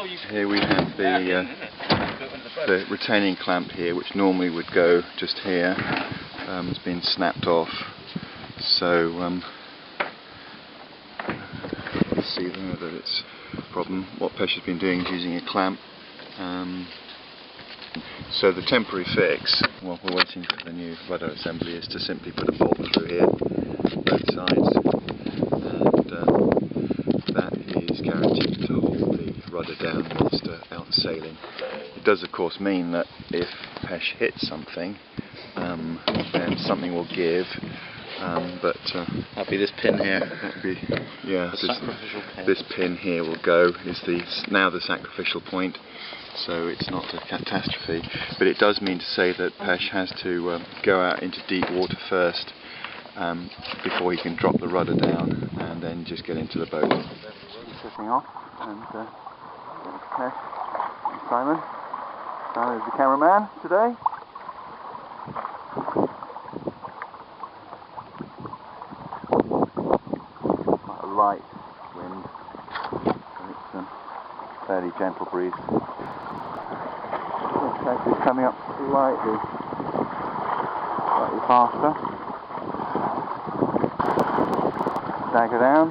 Here we have the retaining clamp here, which normally would go just here, has been snapped off. So you see there that it's a problem. What Pesh has been doing is using a clamp. So the temporary fix, while we're waiting for the new rudder assembly, is to simply put a bolt through here, both sides, and that is guaranteed to hold the rudder down whilst out sailing. It does of course mean that if Pesh hits something, then something will give, but that'd be this pin here. That'd be, yeah, sacrificial pin. This pin here will go, is now the sacrificial point. So it's not a catastrophe, but it does mean to say that Pesh has to go out into deep water first before he can drop the rudder down and then just get into the boat. Setting off, and there's Pesh and Simon. Simon is the cameraman today. Quite a light wind, and it's a fairly gentle breeze. It's coming up slightly faster. Stagger down.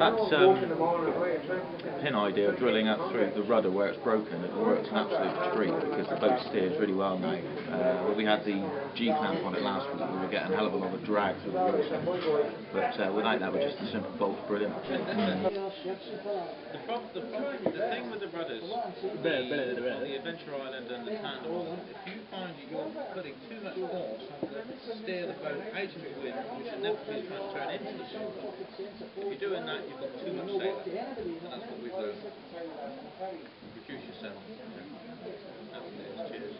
That pin idea of drilling up through the rudder where it's broken, it works an absolute treat because the boat steers really well now. When we had the G-clamp on it last week, we were getting a hell of a lot of drag through the rudder, but without that, with just a simple bolt's brilliant. The thing with the rudders, on the Adventure Island and the Tandem, if you find that you're putting too much force to steer the boat out of the wind, which inevitably trying to turn into the wind, if you're doing that, you've got too much sail, and that's what we've learned. Reduce your sail. That's it. Cheers.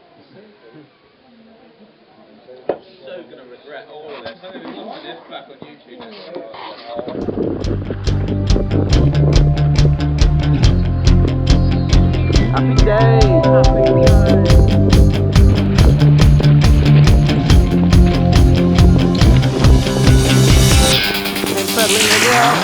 I'm so going to regret all of this. I'm going to be watching this back on YouTube next. Happy days! Happy days! Pedaling again.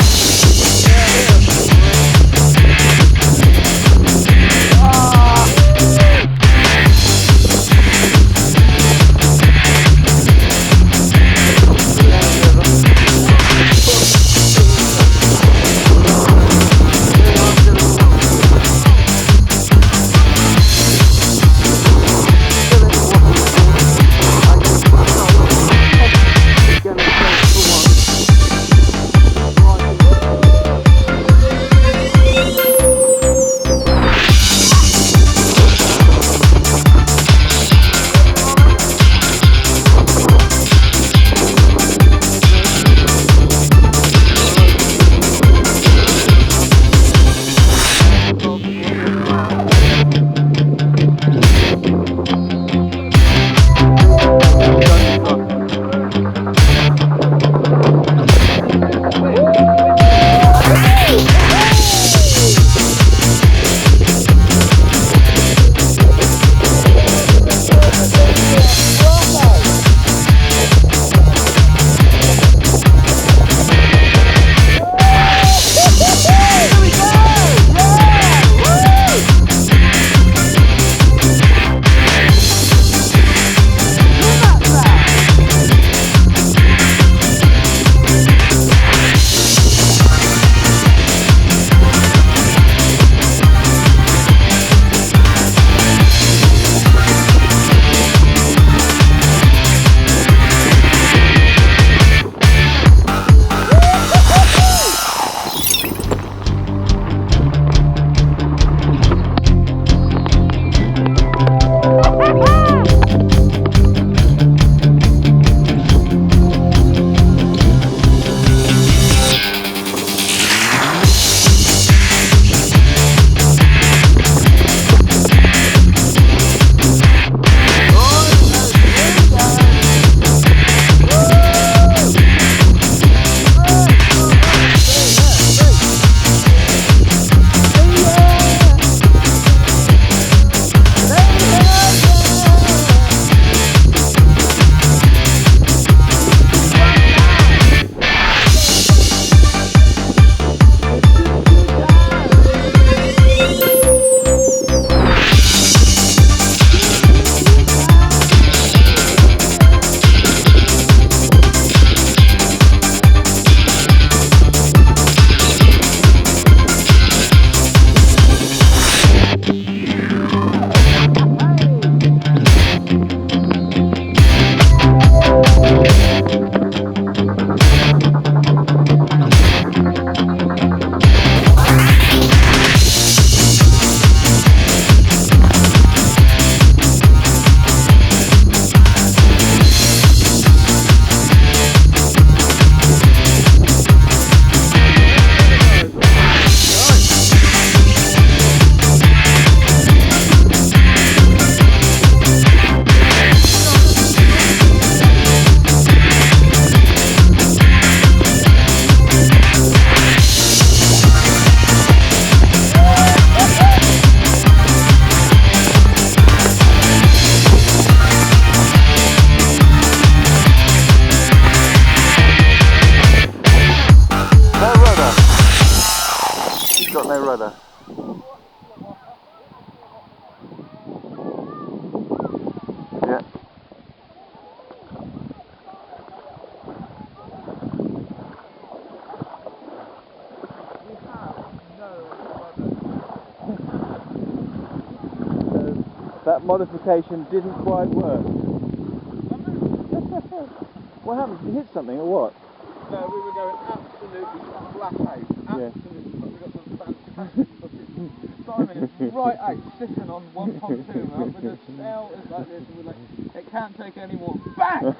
Yeah. That modification didn't quite work. What happened? Did you hit something or what? No, we were going absolutely flat out. Absolutely. We got some fantastic footage. Simon is right out, sitting on one pontoon up with the sail is like this, and we're like, it can't take any more. Bang!